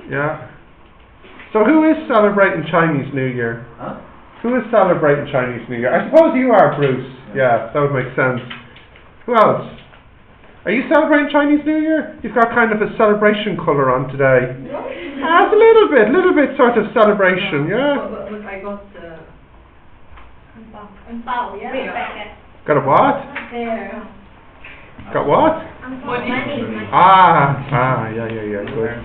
Yeah. So who is celebrating Chinese New Year? Huh? Who is celebrating Chinese New Year? I suppose you are, Bruce. Yeah, that would make sense. Who else? Are you celebrating Chinese New Year? You've got kind of a celebration colour on today. Ah, it's a little bit sort of celebration, yeah? But I got yeah. Got a what? There. Got what? Money. Yeah, good.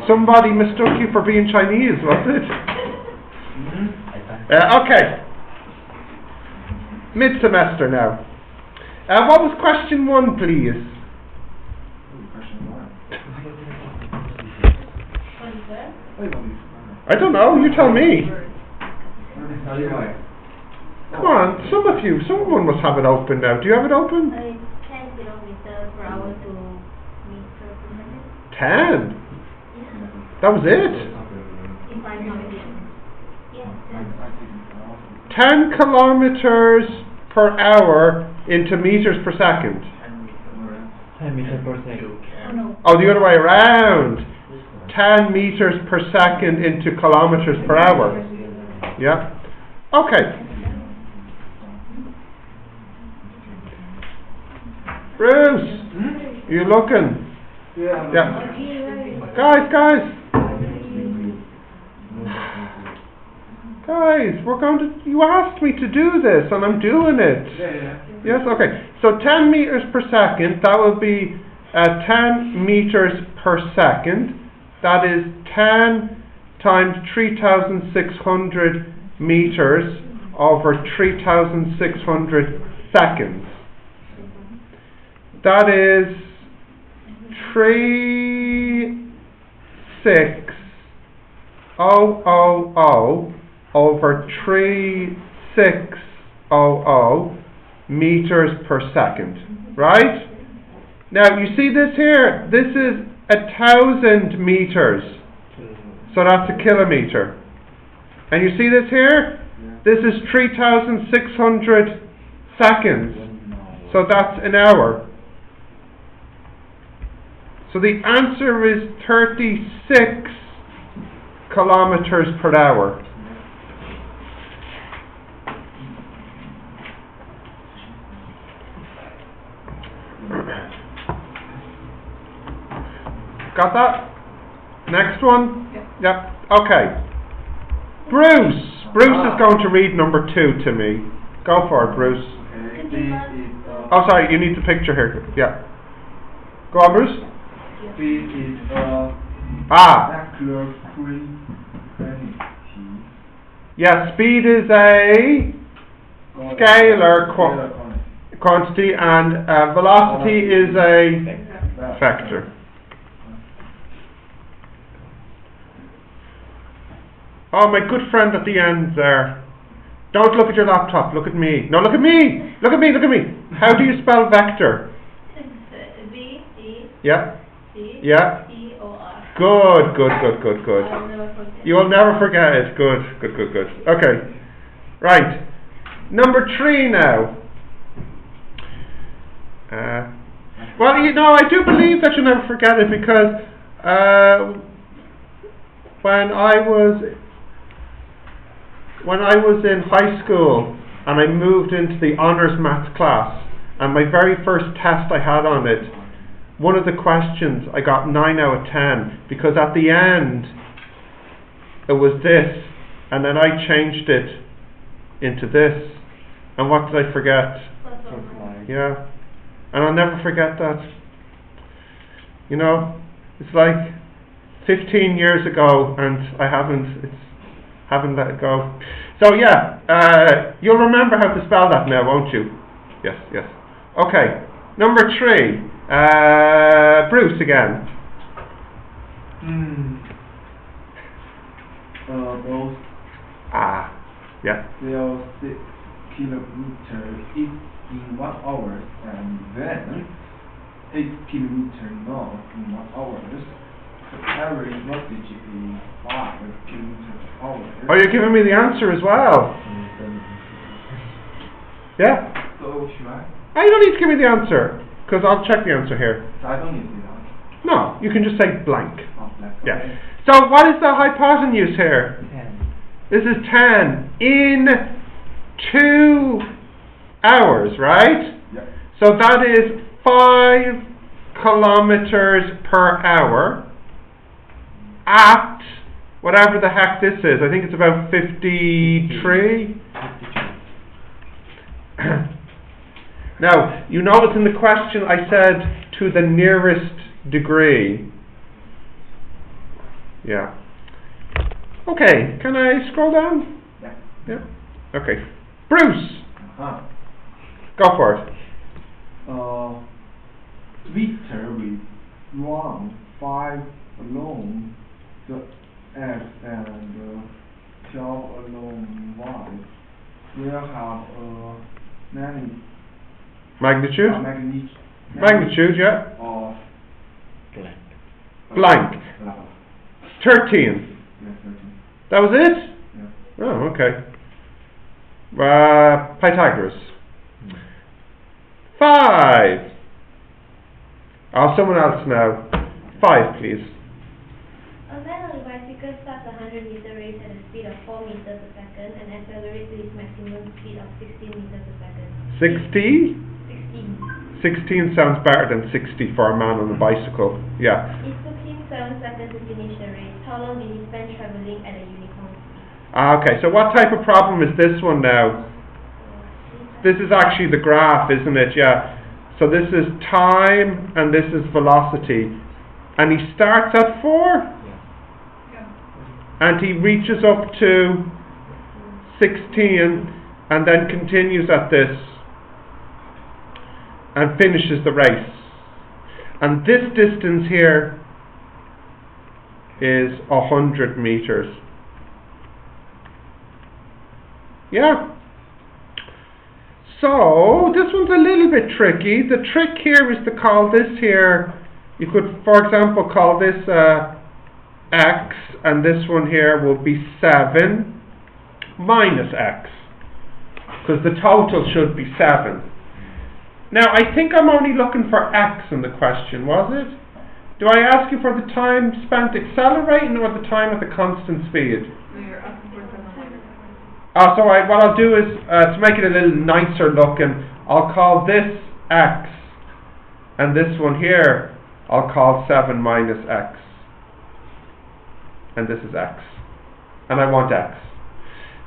Somebody mistook you for being Chinese, was it? Okay. Mid-semester now. What was question 1, please? I don't know, you tell me. Come on, someone must have it open now. Do you have it open? 10 kilometers per hour to meter per minute. 10? Yeah. That was it? In 5 minutes. Yeah. 10 kilometers per hour into meters per second. 10 meters per second. Oh no. Oh, the other way around. 10 meters per second into kilometers per hour. Yeah. Okay. Bruce, you looking? Yeah. Guys, you asked me to do this and I'm doing it. Yes, okay. So 10 meters per second, that will be 10 meters per second. That is 10 times 3,600 meters over 3,600 seconds. That is 3,600 over 3,600 meters per second. Right? Now you see this here? This is 1,000 meters. So that's a kilometer. And you see this here? This is 3,600 seconds. So that's an hour. So the answer is 36 kilometers per hour. Got that? Next one? Yep. Okay. Bruce is going to read number 2 to me. Go for it, Bruce. Oh, sorry, you need the picture here. Yeah. Go on, Bruce. Speed is a scalar quantity. Yeah, speed is a scalar quantity and velocity is a vector. Oh, my good friend at the end there. Don't look at your laptop, look at me. No, look at me! Look at me, look at me! How do you spell vector? Yeah? Yeah? Good. You will never forget it. Good. Okay. Right. Number 3 now. Well, I do believe that you'll never forget it because when I was in high school and I moved into the honours maths class, and my very first test I had on it, one of the questions I got 9 out of 10 because at the end it was this and then I changed it into this, and what did I forget? Yeah, and I'll never forget that. It's like 15 years ago and I haven't let it go. So yeah, you'll remember how to spell that now, won't you? Yes. Okay, number 3. Bruce again. Those yeah. 6 kilometers in 1 hour and then 8 kilometers now in 1 hour. average voltage is 5 km/h. Oh, you're giving me the answer as well. Yeah? So should I? I don't need to give me the answer, because I'll check the answer here. So I don't need the answer. No, you can just say blank. Oh, that's Yeah. okay. So what is the hypotenuse here? 10. This is 10 in 2 hours, right? Yep. So that is 5 kilometers per hour at whatever the heck this is. I think it's about 53. Now, you notice in the question I said to the nearest degree. Yeah. Okay, can I scroll down? Yeah. Yeah. Okay. Bruce, Uh-huh. go for it. Victor will run 5 along the X and 12 along Y. Will have Magnitude? Magnitude, yeah. Of Blank. 13. Yes, 13. That was it? Yeah. Oh, okay. Pythagoras. 5. Oh, someone else now. 5, please. A man on a bicycle starts a 100-meter race at a speed of 4 meters a second and accelerates to its maximum speed of 16 meters a second. 60? 16. 16 sounds better than 60 for a man on a bicycle. Yeah. It took him 7 seconds to finish the race. How long did he spend traveling at a unicorn speed? Okay, so what type of problem is this one now? This is actually the graph, isn't it? Yeah. So this is time and this is velocity. And he starts at 4? And he reaches up to 16 and then continues at this and finishes the race. And this distance here is 100 meters. Yeah. So this one's a little bit tricky. The trick here is to call this here, you could for example call this x, and this one here will be 7 minus x, because the total should be 7. Now I think I'm only looking for x in the question, was it? Do I ask you for the time spent accelerating or the time at the constant speed? No, you're asking for 7 minus. So what I'll do is, to make it a little nicer looking, I'll call this x, and this one here I'll call 7 minus x. And this is x. And I want x.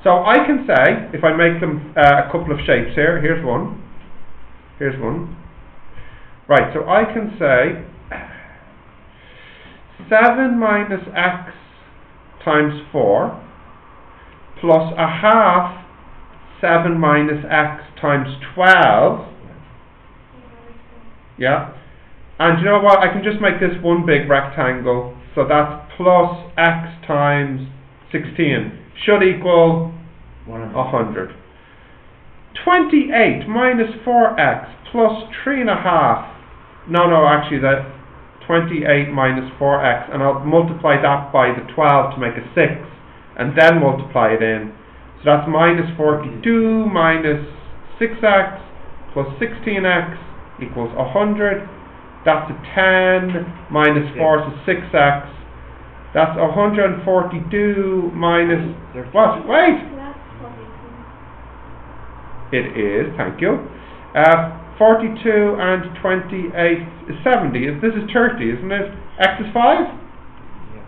So I can say, if I make them a couple of shapes here, here's one. Here's one. Right, so I can say 7 minus x times 4 plus a half 7 minus x times 12. Yeah. And you know what? I can just make this one big rectangle. So that's plus x times 16. Should equal 100. 28 minus 4x plus 3.5. No, actually that 28 minus 4x, and I'll multiply that by the 12 to make a 6, and then multiply it in. So that's minus 42 minus 6x plus 16x equals 100. That's a 10 minus 4 is 6x. That's 142 minus what? Wait! It is, thank you. 42 and 28 is 70. This is 30, isn't it? X is 5? Yeah.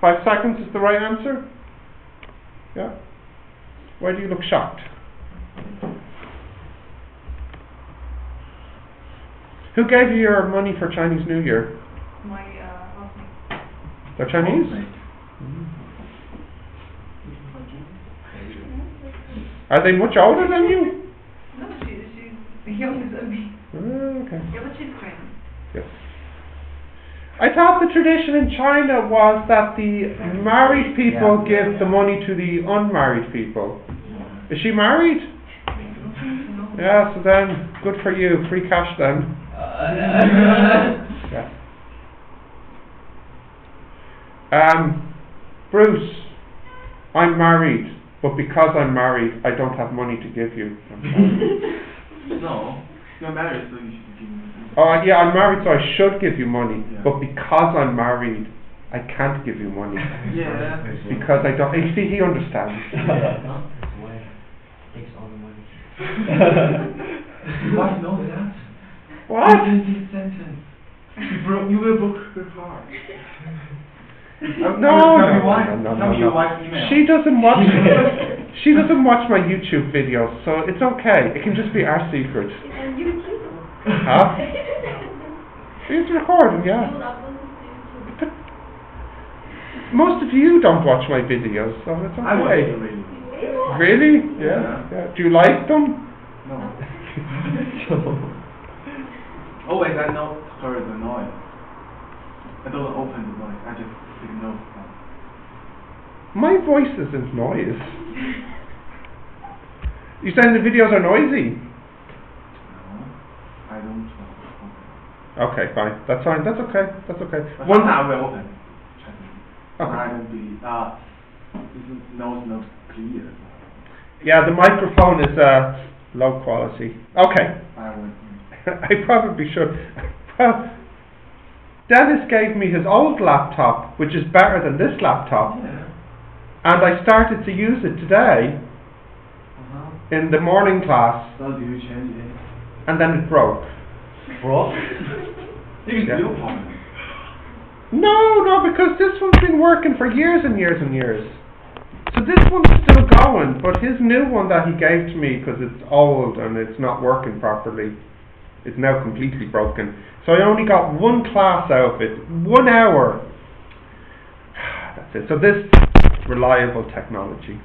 5 seconds is the right answer? Yeah? Why do you look shocked? Who gave you your money for Chinese New Year? My housemate. They're Chinese? Are they much older than you? No, she's younger than me. Okay. Yeah, but she's Korean. Yes. I thought the tradition in China was that the married people give the money to the unmarried people. Is she married? No. Yeah, so then, good for you. Free cash then. Yeah. Bruce, I'm married, but because I'm married, I don't have money to give you. I'm sorry. No, you're married, so you should give me. Oh, yeah, I'm married, so I should give you money, Yeah. but because I'm married, I can't give you money. Yeah. Because I don't. You see, he understands. Why takes all the money? Why know that? What? This sentence. You will broke her heart. No. Tell me your wife's email. She doesn't watch. She doesn't watch my YouTube videos, so it's okay. It can just be our secret. It's on YouTube. Huh? It's recording, yeah. You will upload it to YouTube. But most of you don't watch my videos, so it's okay. I watch it already. Really? Yeah. Do you like them? No. Always I know her the noise. I don't open the noise. I just ignore that. My voice isn't noise. You saying the videos are noisy? No, I don't open. Okay, fine. That's fine. That's okay. That's okay. But One. sometimes I will open. Check it. Okay. I don't be this nose not clear. Yeah, the microphone is low quality. Okay. I will. I probably should. Well, Dennis gave me his old laptop, which is better than this laptop, Yeah. and I started to use it today in the morning class, So do you change it? and then it broke. Bro? It's Yeah. your problem. No, because this one's been working for years and years and years. So this one's still going, but his new one that he gave to me, because it's old and it's not working properly, it's now completely broken. So I only got one class out of it, 1 hour. That's it. So this reliable technology.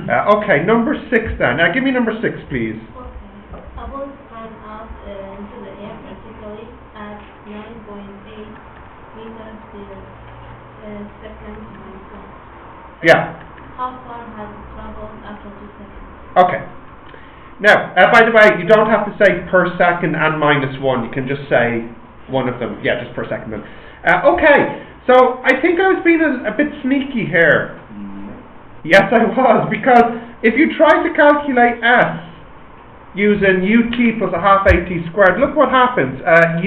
Okay, number 6 then. Now give me number 6, please. Okay. A ball sprang up into the air vertically at 9.8 meters per second times 1. Yeah. How far has it traveled after 2 seconds? Okay. Now, by the way, you don't have to say per second and -1. You can just say one of them. Yeah, just per second then. Okay, so I think I was being a bit sneaky here. Yes, I was, because if you try to calculate S using ut plus a half at squared, look what happens. Ut,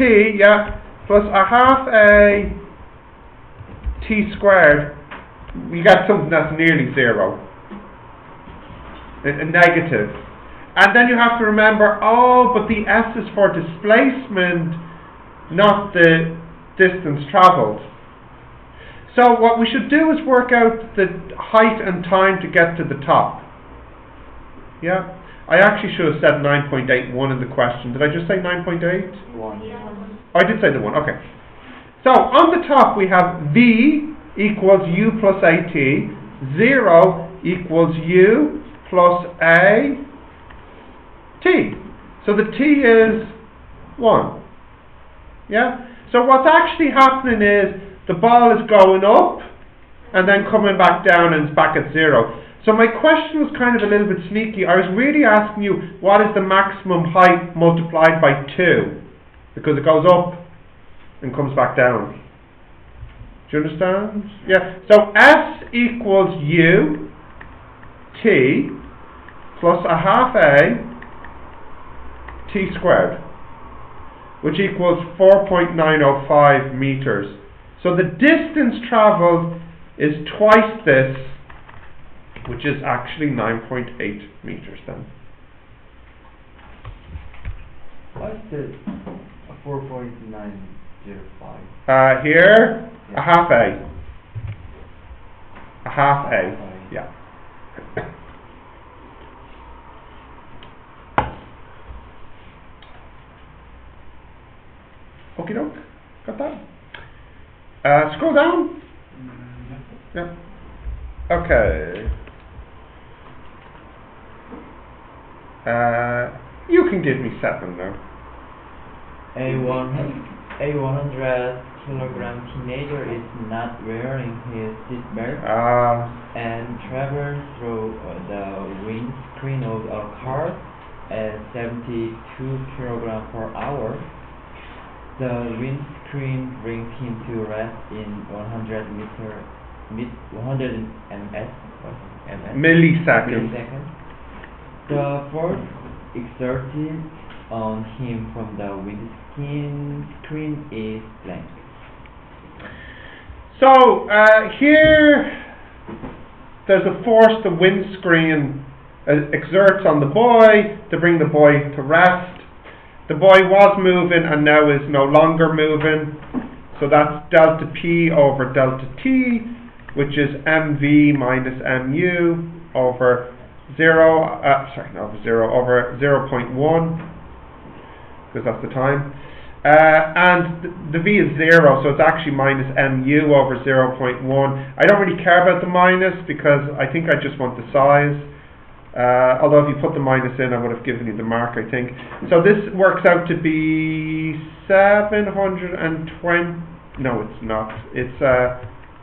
yeah, plus a half a t squared, you get something that's nearly 0. A negative. And then you have to remember, but the S is for displacement, not the distance travelled. So what we should do is work out the height and time to get to the top. Yeah? I actually should have said 9.81 in the question. Did I just say 9.8? I did say the 1, okay. So on the top we have V equals U plus AT, 0 equals U plus A T. So the T is 1. Yeah? So what's actually happening is the ball is going up and then coming back down and it's back at 0. So my question was kind of a little bit sneaky. I was really asking you what is the maximum height multiplied by 2, because it goes up and comes back down. Do you understand? Yeah. So S equals U T plus a half A T squared, which equals 4.905 meters. So the distance travelled is twice this, which is actually 9.8 meters then. What's the 4.905? Here, Yeah. a half A. A half A, yeah. Okie doke, got that? Scroll down. Yeah. Okay. You can give me 7 now. A 100 kilogram teenager is not wearing his seatbelt and travels through the windscreen of a car at 72 kilogram per hour. The windscreen brings him to rest in 100 Milliseconds. The force exerted on him from the windscreen is blank. So here there's a force the windscreen exerts on the boy to bring the boy to rest. The boy was moving and now is no longer moving. So that's delta P over delta T, which is mv minus mu over 0.1, because that's the time. And the v is 0, so it's actually minus mu over 0.1. I don't really care about the minus because I think I just want the size. Although if you put the minus in, I would have given you the mark, I think. So this works out to be 720. No, it's not. It's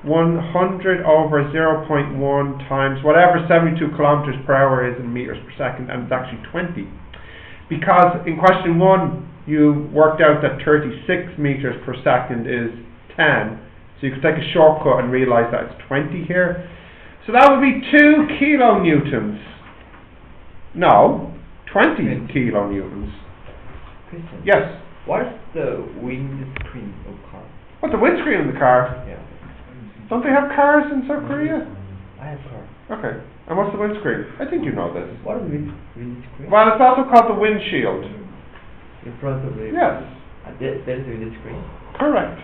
100 over 0.1 times whatever 72 kilometers per hour is in meters per second, and it's actually 20. Because in question 1, you worked out that 36 meters per second is 10. So you could take a shortcut and realize that it's 20 here. So that would be 2 kilonewtons. No, 20 kilonewtons. Christian, Yes. what is the windscreen of car? What's the windscreen in the car? Yeah. Don't they have cars in South Korea? I have car. Okay. And what's the windscreen? I think you know this. What is windscreen? Well, it's also called the windshield. In front of the... Yes. That is windscreen. Correct.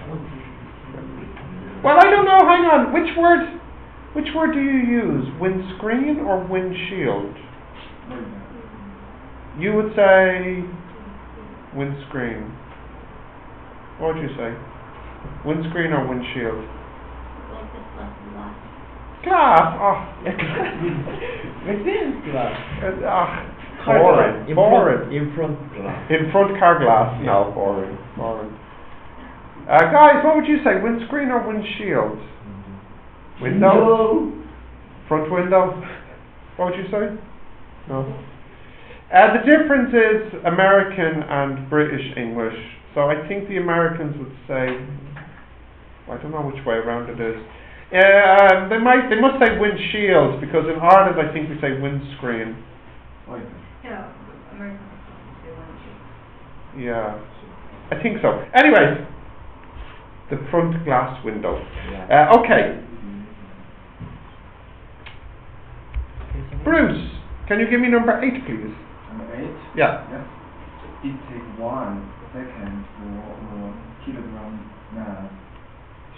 Well, I don't know. Hang on. Which word do you use? Windscreen or windshield? You would say windscreen. What would you say? Windscreen or windshield? Like this glass. Glass. Oh. Within glass. Boring. In front glass. In front car glass. No, boring. Guys, what would you say? Windscreen or windshield? Window? Front window? What would you say? No. The difference is American and British English. So I think the Americans would say, I don't know which way around it is. They must say windshield, because in Ireland I think we say windscreen. Yeah, American say windshield. Yeah, I think so. Anyways, the front glass window. Yeah. Okay. Bruce, can you give me number 8, please? Number 8? Yeah. Yes. It takes 1 second for a kilogram mass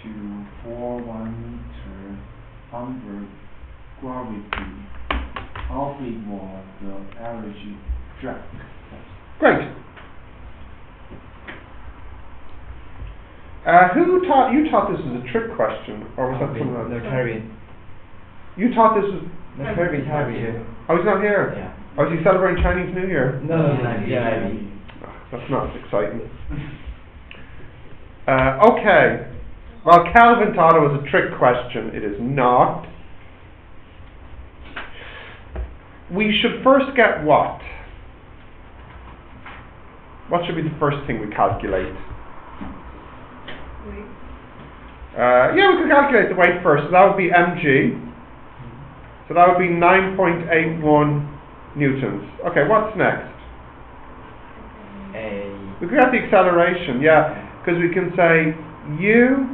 to 4 meter under gravity. How big was the average drag? Great. You taught this as a trick question, or was that something else? No, Harry. You taught this as... No, Harry's here. Oh, he's not here? Yeah. Oh, is he celebrating Chinese New Year? No, yeah. That's not exciting. Okay. Well, Calvin thought it was a trick question. It is not. We should first get what? What should be the first thing we calculate? Wait. Yeah, we could calculate the weight first. So that would be mg. So that would be 9.81 newtons. Okay, what's next? We could have the acceleration, yeah, because we can say u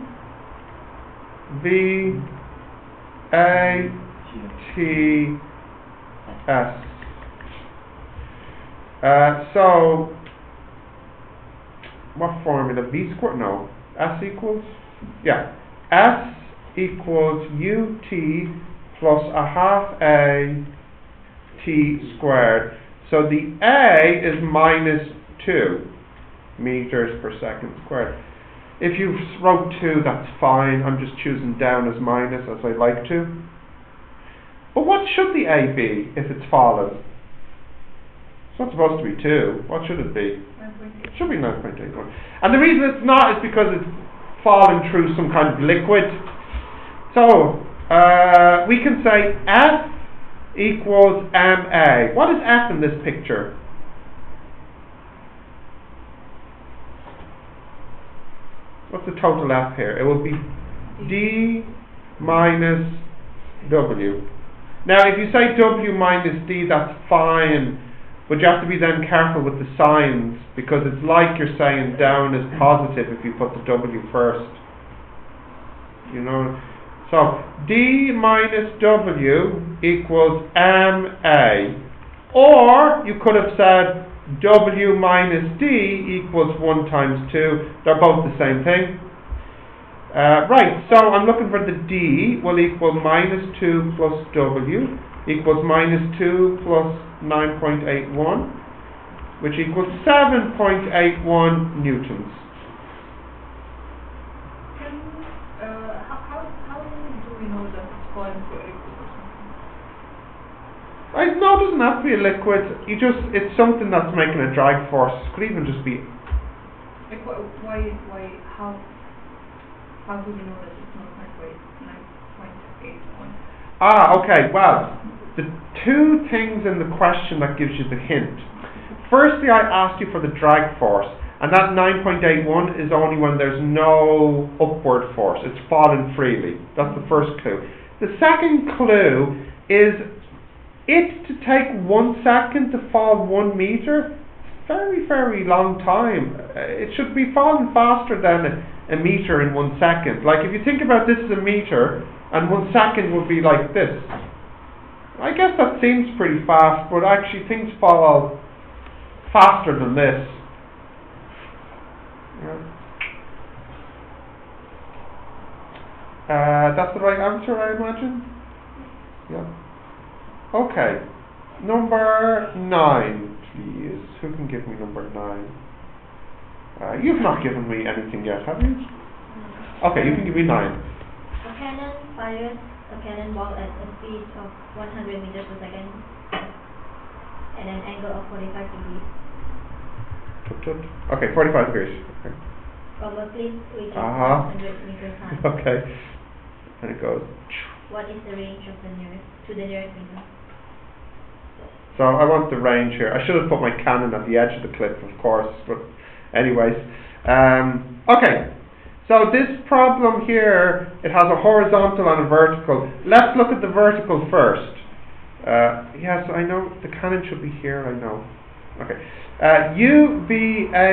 v a t s. So what formula? V squared? No. S equals? Yeah. S equals ut plus a half a t squared. So the a is minus 2 meters per second squared. If you wrote 2, that's fine. I'm just choosing down as minus as I like to. But what should the a be if it's fallen? It's not supposed to be 2. What should it be? 9.8. It should be 9.81. And the reason it's not is because it's fallen through some kind of liquid. So we can say F equals MA. What is F in this picture? what's the total F here? It will be D minus W. Now, if you say W minus D, that's fine, but you have to be then careful with the signs, because it's like you're saying down is positive if you put the W first. You know? So, D minus W equals MA. Or, you could have said W minus D equals 1 times 2. They're both the same thing. Right, so I'm looking for the D will equal minus 2 plus W equals minus 2 plus 9.81, which equals 7.81 newtons. How do we know that it's falling to a liquid or something? Right, no, it doesn't have to be a liquid. It's something that's making a drag force. It could even just be. Like how do we know that it's not 9.81? Okay, well, the two things in the question that gives you the hint. Firstly, I asked you for the drag force, and that 9.81 is only when there's no upward force. It's falling freely. That's the first clue. The second clue is it to take 1 second to fall 1 meter. Very, very long time. It should be falling faster than a meter in 1 second. Like if you think about this as a meter, and 1 second would be like this. I guess that seems pretty fast, but actually things fall faster than this. Yeah. That's the right answer, I imagine? Yeah. Okay. Number 9, please. Who can give me number 9? You've not given me anything yet, have you? Okay, you can give me 9. A cannon fires a cannonball at a speed of 100 meters per second at an angle of 45 degrees. Okay, 45 degrees. Okay. Probably reaching 100 meters high. Okay. And it goes. What is the range of the nearest meter? So I want the range here. I should have put my cannon at the edge of the cliff, of course, but anyways. Okay. So this problem here, it has a horizontal and a vertical. Let's look at the vertical first. Yes, I know the cannon should be here, I know. Okay. UVATS.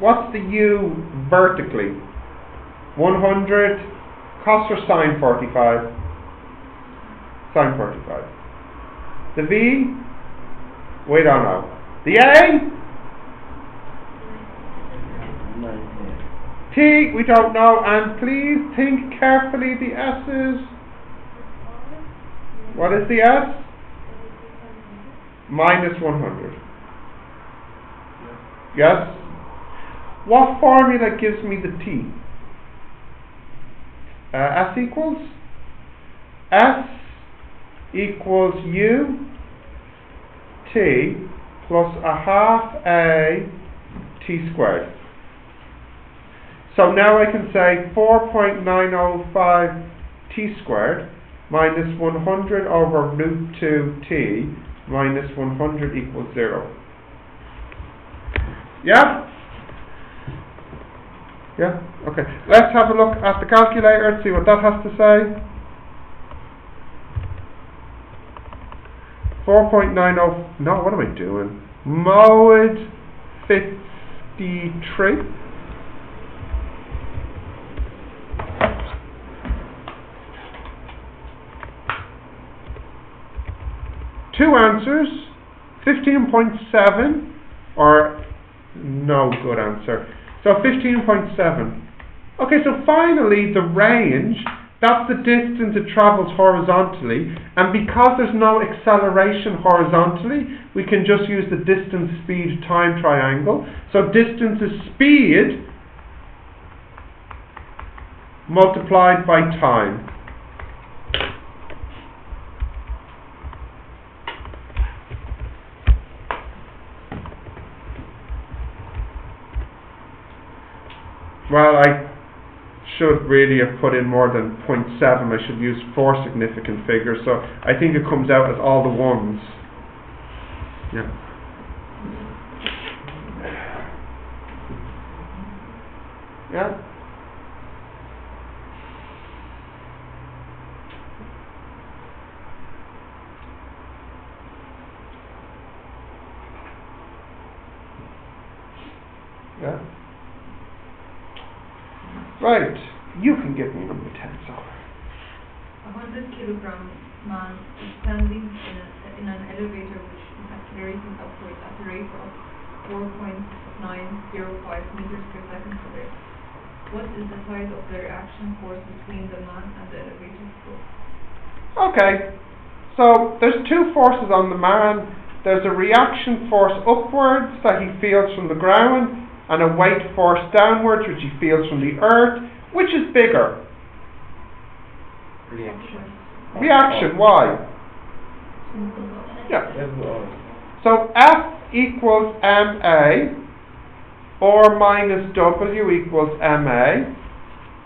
What's the U vertically? 100 cos or sine 45? Sine 45. The V? We don't know. The A? T, we don't know, and please think carefully. The S is. What is the S? Minus 100. Yes? What formula gives me the T? S equals? S equals U T plus a half A T squared. So now I can say 4.905 T squared minus 100 over root 2 T minus 100 equals 0. Yeah? Yeah? Okay. Let's have a look at the calculator and see what that has to say. 4.90, no, what am I doing? Mode 53. Two answers, 15.7 or no good answer. So 15.7. Okay, so finally the range, that's the distance it travels horizontally, and because there's no acceleration horizontally, we can just use the distance speed time triangle. So distance is speed multiplied by time. Well, I should really have put in more than 0.7. I should use 4 significant figures. So I think it comes out as all the ones. Yeah. Yeah? Yeah? Right. You can give me number 10, so. 100 kilogram man is standing in an elevator which is accelerating upwards at a rate of 4.905 meters per second squared. What is the size of the reaction force between the man and the elevator floor? Okay. So there's two forces on the man. There's a reaction force upwards that he feels from the ground, and a weight force downwards which he feels from the earth. Which is bigger? Reaction. Reaction, why? Yeah. So F equals ma, or minus W equals ma,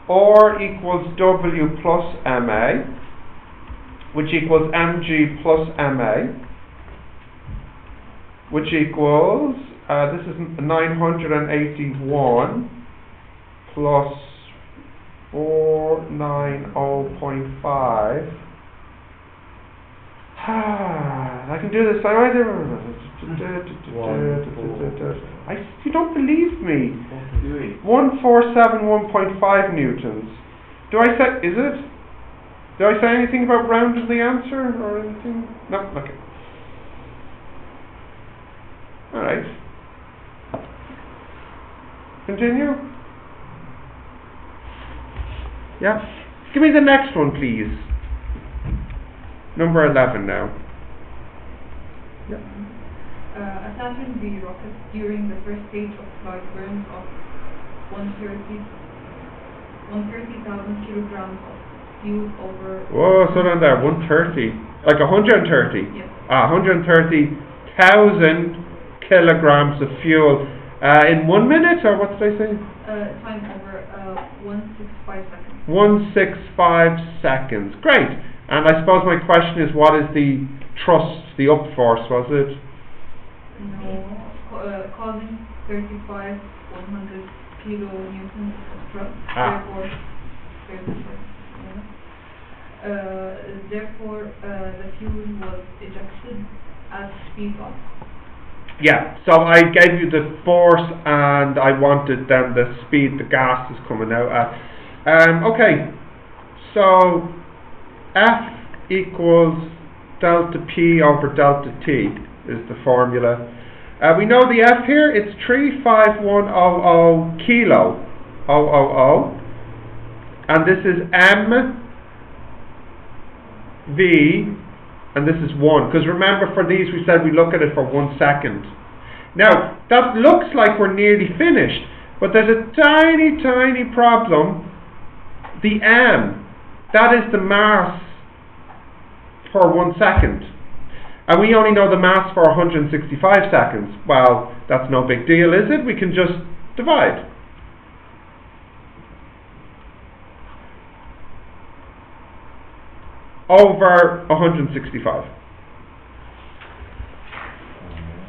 or equals W plus ma, which equals mg plus ma, which equals, this is 981 plus 490.5. I can do this. You don't believe me. 147.1.5 newtons. Do I say? Is it? Did I say anything about rounding the answer or anything? No. Okay. All right. Continue. Yeah. Give me the next one, please. Number 11 now. Yeah. A Saturn V rocket during the first stage of flight burns off 130,000 kilograms of fuel over... Whoa, slow down there. 130. Like 130? Yes. 130,000 kilograms of fuel. In 1 minute, or what did I say? Time over 165 seconds. 165 seconds. Great. And I suppose my question is, what is the thrust, the up force, was it? No, causing 100 kilonewtons of thrust. Therefore, the fuel was ejected at speed of. Yeah, so I gave you the force and I wanted then the speed the gas is coming out at. Okay, so F equals delta P over delta T is the formula. We know the F here, it's 35100 kilo, 000, and this is M, V, and this is 1, because remember for these we said we look at it for 1 second. Now, that looks like we're nearly finished, but there's a tiny problem. The M, that is the mass for 1 second. And we only know the mass for 165 seconds. Well, that's no big deal, is it? We can just divide. Over 165.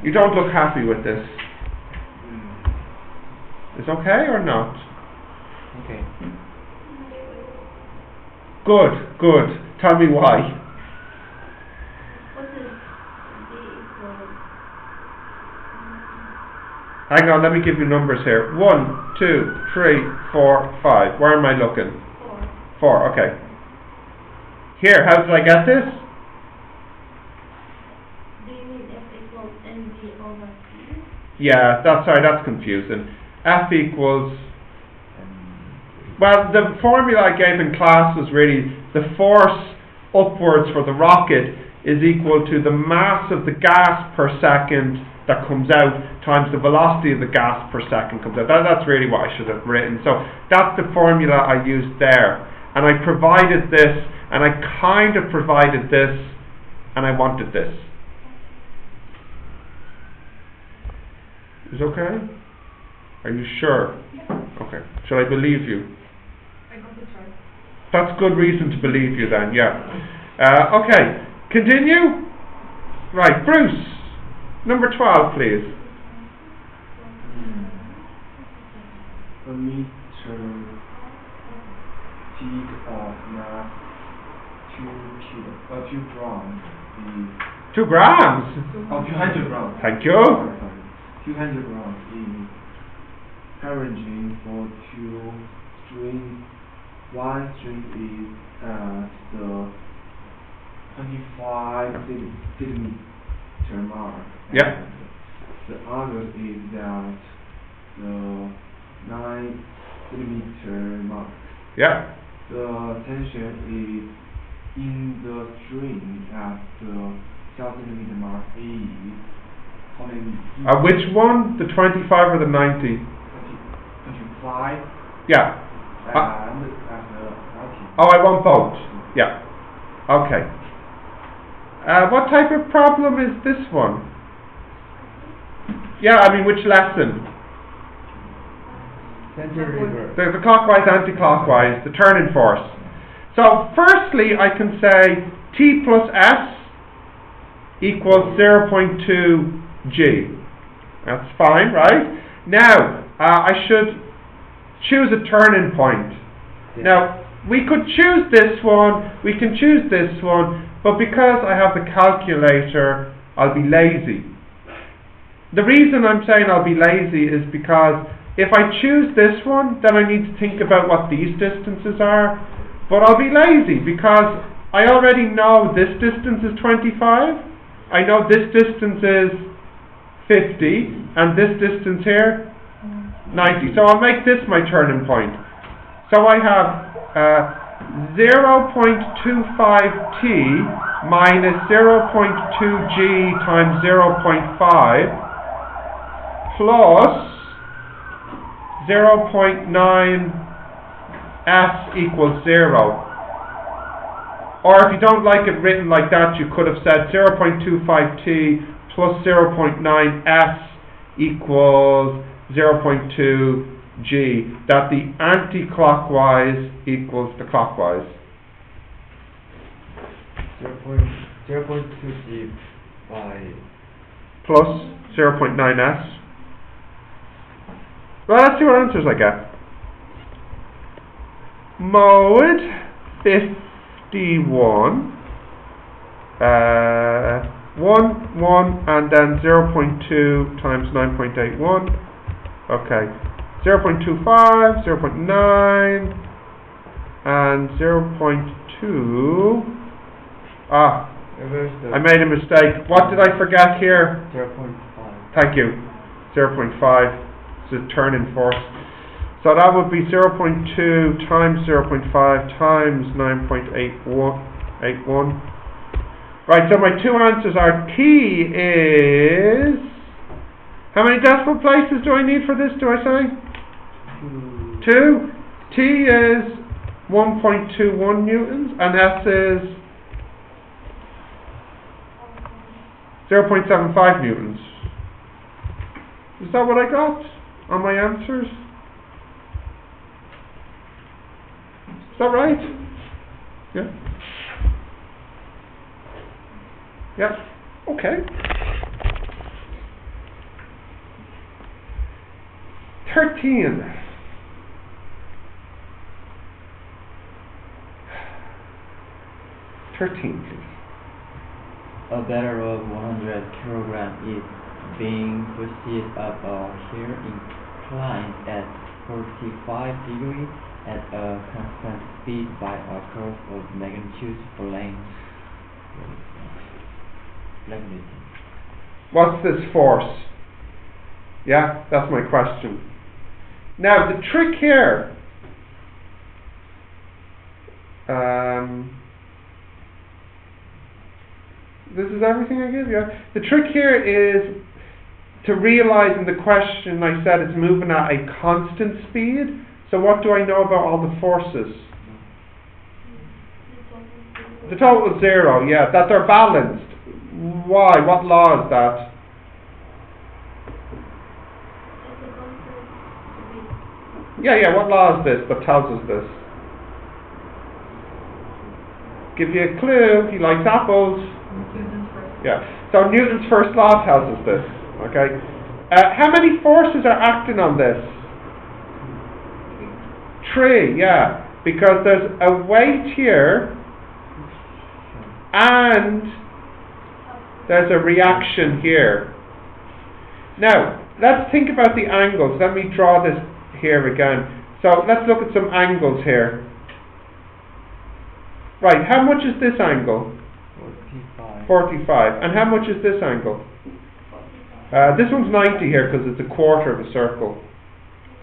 You don't look happy with this. Is okay or not? Okay. Good. Tell me why. What is D equals? Hang on, let me give you numbers here. 1, 2, 3, 4, 5. Where am I looking? 4. 4, okay. Here, how did I get this? Do you mean F equals mv over P? Yeah, that's confusing. F equals... Well, the formula I gave in class was really the force upwards for the rocket is equal to the mass of the gas per second that comes out times the velocity of the gas per second comes out. That's really what I should have written. So that's the formula I used there. And I provided this, and I kind of provided this, and I wanted this. Is okay? Are you sure? Yeah. Okay. Shall I believe you? I got this right. That's good reason to believe you then, yeah. Okay, continue. Right, Bruce, number 12, please. A meter 2 grams is 2 grams. 200 grams. Thank you. Sorry. 200 grams is parenting for 2 strings. One string is at the 25 centimeter mark. Yeah. And the other is at the 9 centimeter mark. Yeah. The tension is in the string at the 12 centimeter mark is Which one? The 25 or the 90? 25 Yeah. and at the 90. Oh, I want both. Yeah. Okay. What type of problem is this one? Yeah, I mean, which lesson? The clockwise, anti-clockwise, the turning force. So, firstly, I can say T plus S equals 0.2 G. That's fine, right? Now, I should choose a turning point. Yeah. Now, we could choose this one, we can choose this one, but because I have the calculator, I'll be lazy. The reason I'm saying I'll be lazy is because if I choose this one, then I need to think about what these distances are, but I'll be lazy because I already know this distance is 25, I know this distance is 50, and this distance here, 90. So I'll make this my turning point. So I have 0.25t minus 0.2g times 0.5 plus 0.9s equals 0. Or if you don't like it written like that, you could have said 0.25t plus 0.9s equals 0.2g, that the anti-clockwise equals the clockwise. 0.2g by Plus 0.9s. Well, let's see what answers I get. Mode 51. 1, 1, and then 0.2 times 9.81. Okay. 0.25, 0.9, and 0.2. I made a mistake. What did I forget here? 0.5. Thank you. 0.5. It's a turning force. So that would be 0.2 times 0.5 times 9.81. Right, so my two answers are T is... How many decimal places do I need for this, do I say? 2. T is 1.21 newtons, and S is 0.75 newtons. Is that what I got on my answers? Is that right? Yeah? Yeah. Okay. 13. Please. A batter of 100 kilogram is being proceeded up a hill inclined at 45 degrees at a constant speed by a curve of magnitude for length. What's this force? Yeah, that's my question. Now, the trick here, this is everything I give you. The trick here is to realize in the question I said it's moving at a constant speed. So what do I know about all the forces? The total is 0, yeah, that they're balanced. Why? What law is that? Yeah, what law is this that tells us this? Give you a clue, he likes apples. Newton's first. Yeah, so Newton's first law tells us this, okay? How many forces are acting on this? 3, yeah, because there's a weight here and there's a reaction here. Now, let's think about the angles. Let me draw this here again. So let's look at some angles here. Right, how much is this angle? 45. 45. And how much is this angle? This one's 90 here because it's a quarter of a circle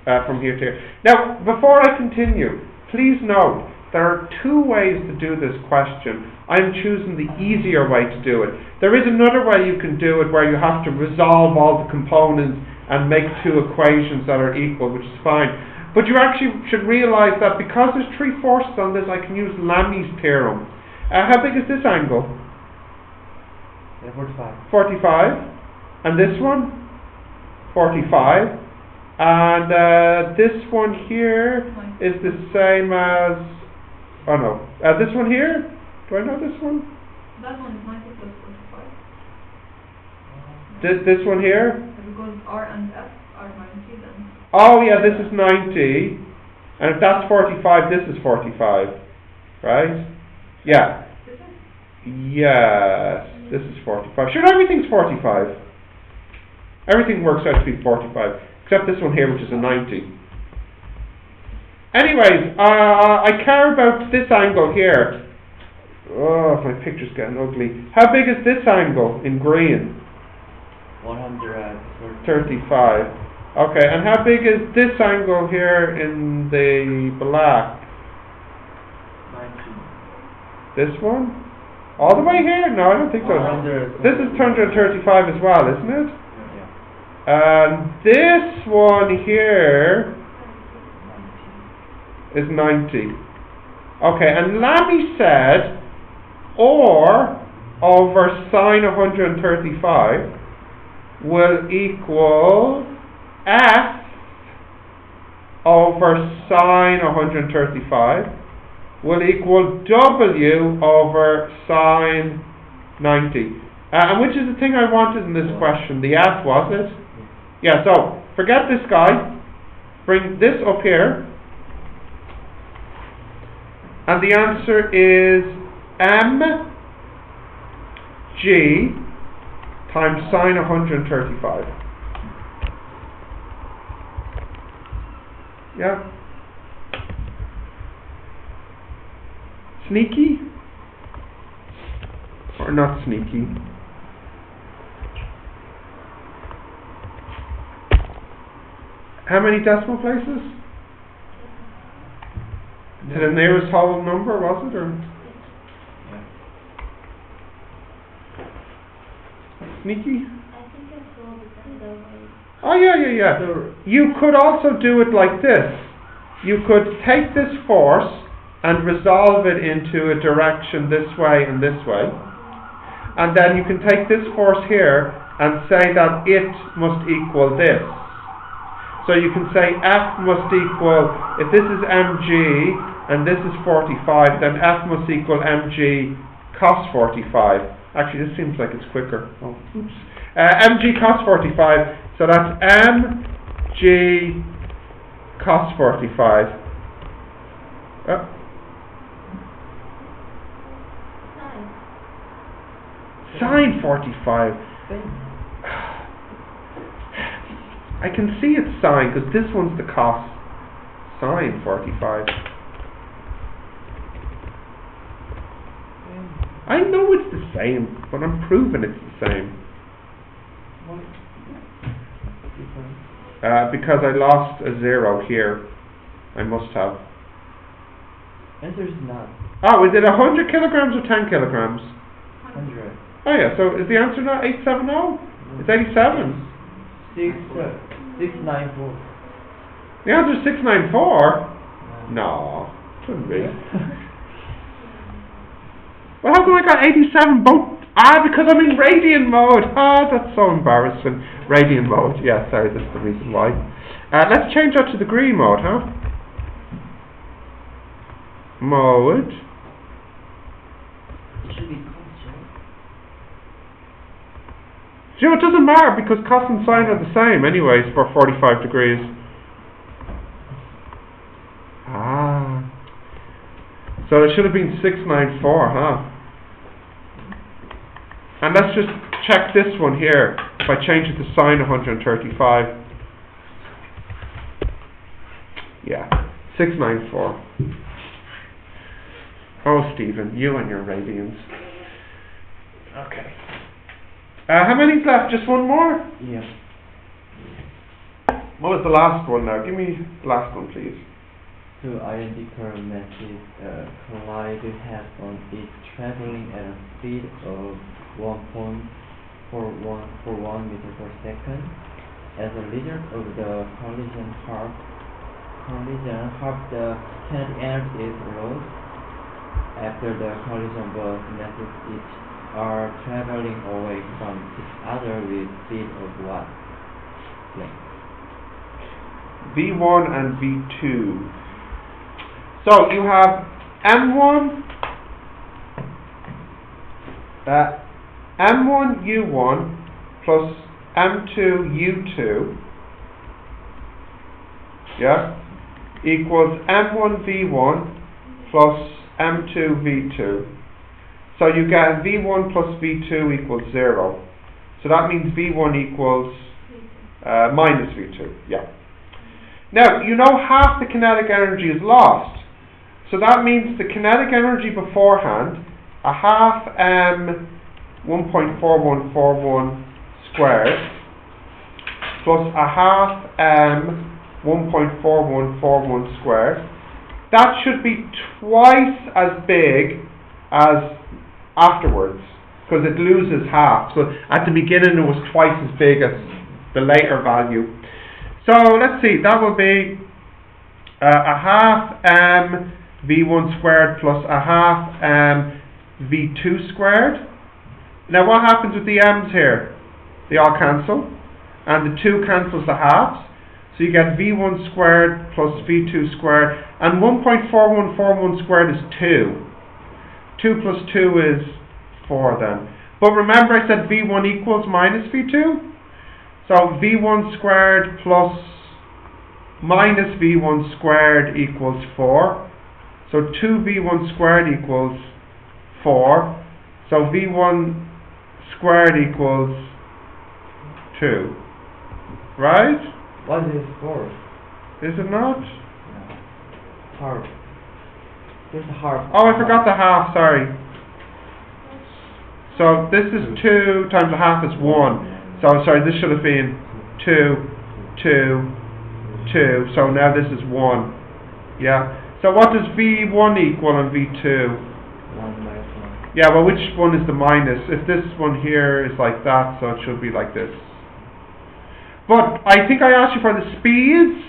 from here to here. Now, before I continue, please note there are two ways to do this question. I'm choosing the easier way to do it. There is another way you can do it where you have to resolve all the components and make two equations that are equal, which is fine. But you actually should realize that because there's three forces on this, I can use Lamy's theorem. How big is this angle? 45. 45. And this one? 45. And this one here is the same as... Oh no. This one here? Do I know this one? That one is 90 plus 45. This one here? Because R and F are 90 then. Oh yeah, this is 90. And if that's 45, this is 45. Right? Yeah. This is? Yes. This is 45. Sure, everything's 45. Everything works out to be 45. Except this one here, which is a 90. Anyways, I care about this angle here. Oh, my picture's getting ugly. How big is this angle in green? 135. Okay, and how big is this angle here in the black? 90. This one? All the way here? No, I don't think so. 100. This is 235 as well, isn't it? Yeah. And this one here is 90. Okay, and Lamy said or over sine 135 will equal f over sine 135 will equal w over sine 90. And which is the thing I wanted in this question? The f, was it? Yeah, so forget this guy. Bring this up here. And the answer is mg times sine 135. Yeah. Sneaky? Or not sneaky? How many decimal places? To the nearest whole number, was it? Or? Sneaky? I think it's all depends on Oh yeah. You could also do it like this. You could take this force and resolve it into a direction this way and this way. And then you can take this force here and say that it must equal this. So you can say F must equal, if this is mg and this is 45, then F must equal mg cos 45. Actually, this seems like it's quicker. Oh, oops. Mg cos 45, so that's mg cos 45. Sine 45. I can see it's sine because this one's the cos. Sine 45. I know it's the same, but I'm proving it's the same. Because I lost a 0 here. I must have. Answer is not. Oh, is it 100 kilograms or 10 kilograms? 100. Oh yeah, so is the answer not 870? It's 87. 694. The answer is 694? No, couldn't be. Well, how come I got 87 both? Because I'm in radian mode. That's so embarrassing. Radian mode. Yeah, sorry, that's the reason why. Let's change that to degree mode, huh? Mode. It should be cos, right? You know, it doesn't matter because cos and sine are the same anyways for 45 degrees. So it should have been 694, huh? And let's just check this one here. If I change it to sine 135. Yeah, 694. Oh, Stephen, you and your radians. Okay. How many's left? Just one more? Yeah. What was the last one now? Give me the last one, please. Two identical masses collide head-on, each traveling at a speed of 1.4141 meter per second. As a result of the collision, half the kinetic energy is lost. After the collision, both masses each are traveling away from each other with speed of what? Blank. V1 and V2. So you have M1 U1 plus M2 U2, yeah, equals M1 V1 plus M2 V2. So you get V1 plus V2 equals 0. So that means V1 equals minus V2, yeah. Now, you know half the kinetic energy is lost. So that means the kinetic energy beforehand, a half m 1.4141 squared plus a half m 1.4141 squared, that should be twice as big as afterwards, because it loses half. So at the beginning it was twice as big as the later value. So let's see, that will be a half m v1 squared plus a half m v2 squared. Now what happens with the m's here? They all cancel, and the 2 cancels the halves. So you get v1 squared plus v2 squared, and 1.4141 squared is 2. 2 plus 2 is 4 then. But remember I said v1 equals minus v2? So v1 squared plus minus v1 squared equals 4. So 2v1 squared equals 4. So v1 squared equals 2. Right? What is 4? Is it not? Half. There's a half. Oh, I forgot the half, sorry. So this is 2 times a half is 1. So sorry, this should have been 2, 2, 2. So now this is 1. Yeah. So what does V1 equal and V2? 1 minus 1. Yeah, well which one is the minus? If this one here is like that, so it should be like this. But I think I asked you for the speeds.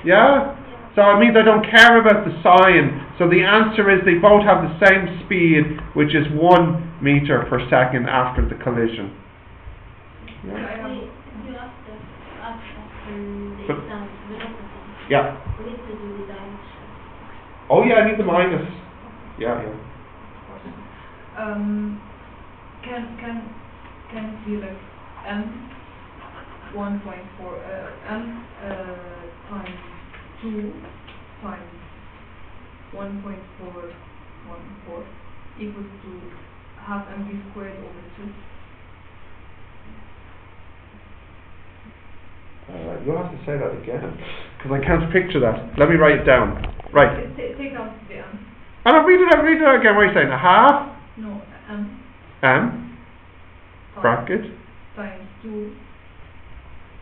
Yeah? So it means I don't care about the sign. So the answer is they both have the same speed, which is 1 meter per second after the collision. You asked the But- exam velocity. Yeah. We need to do the direction. Oh yeah, I need the minus. Yeah, yeah. Can it be like m 1.4 m times 2 times 1.414 equals to half mv squared over 2? You'll have to say that again, because I can't picture that. Let me write it down. Right. Take out the m. And I'll read it out again. What are you saying? A half No, m m bracket times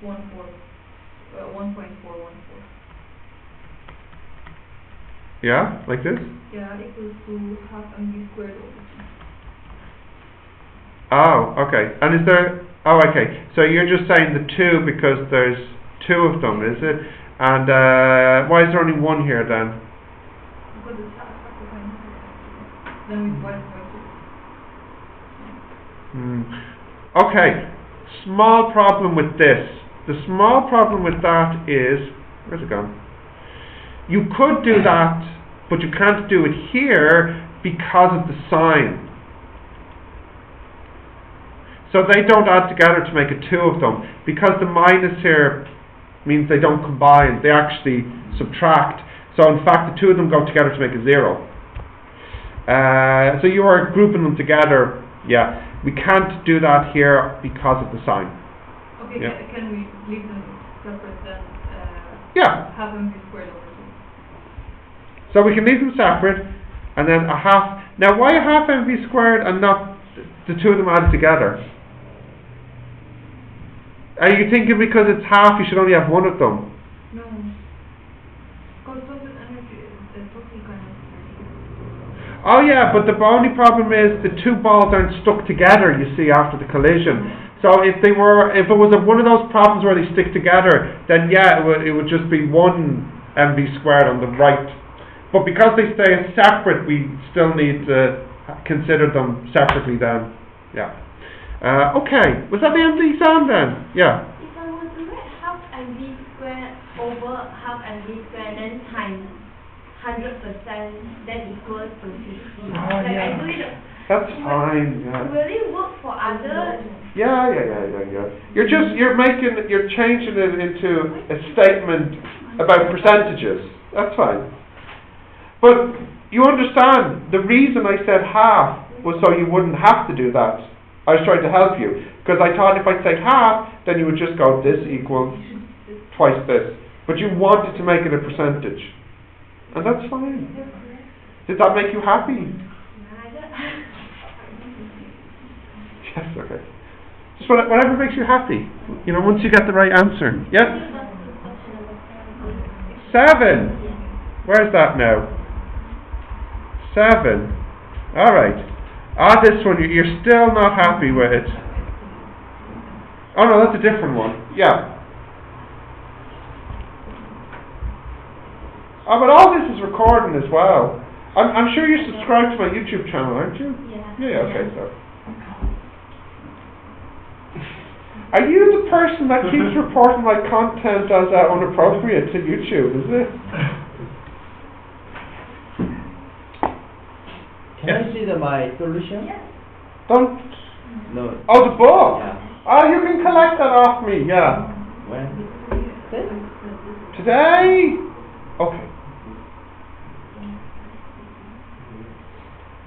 1.414. yeah, like this. Yeah, equals to half mv squared over 2. Oh, okay. And is there? Oh, okay. So you're just saying the 2 because there's 2 of them, is it? And why is there only 1 here then? Because it's half the time. Then we divide it by 2. Okay. Small problem with this. The small problem with that is, where's it gone? You could do that, but you can't do it here because of the sign. So they don't add together to make a 2 of them. Because the minus here means they don't combine, they actually subtract. So in fact the 2 of them go together to make a 0. So you are grouping them together Yeah, we can't do that here because of the sign. Okay, Yeah. can we leave them separate then? Yeah. Half mv squared over 2. So we can leave them separate, and then a half. Now, why a half mv squared and not the two of them added together? Are you thinking because it's half, you should only have one of them? No. Because total energy is the total kinetic energy. Oh yeah, but the only problem is the two balls aren't stuck together, you see, after the collision. So if it was one of those problems where they stick together, then yeah, it would just be one mv squared on the right. But because they stay separate, we still need to consider them separately then. Yeah. Okay, was that the end of the exam then? Yeah. If I were to write half mv squared over half mv squared, then times 100%, then equals to 50. Yeah. I do it. That's fine. Yeah. Will it work for others? Yeah. You're changing it into a statement about percentages. That's fine. But you understand, the reason I said half was so you wouldn't have to do that. I was trying to help you, because I thought if I say half, then you would just go, this equals twice this. But you wanted to make it a percentage. And that's fine. Did that make you happy? Yes, okay. Just whatever makes you happy. You know, once you get the right answer. Yeah? 7. Where's that now? 7. Alright. This one, you're still not happy with it. Oh no, that's a different one. Yeah. Oh, but all this is recording as well. I'm sure you're subscribed to my YouTube channel, aren't you? Yeah. Yeah, okay, so. Are you the person that keeps reporting my content as inappropriate to YouTube, is it? Can I see my solution? Yes. Don't. No. Oh, the book? Yeah. Oh, you can collect that off me, yeah. When? Today? Okay.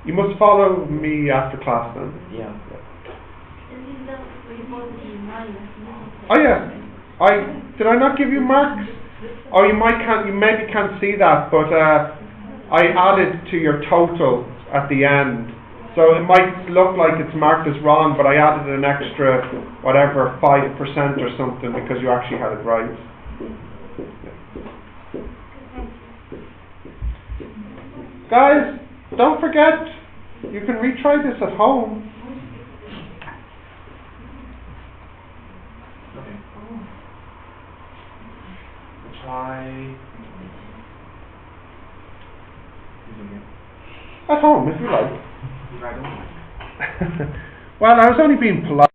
You must follow me after class then. Yeah. This is the report in Oh yeah. Did I not give you marks? Oh, you maybe can't see that, but I added to your total at the end. So it might look like it's marked as wrong, but I added an extra, whatever, 5% or something because you actually had it right. Guys, don't forget, you can retry this at home. Okay. Try this again. At home, if you like. If I don't like. Well, I was only being polite.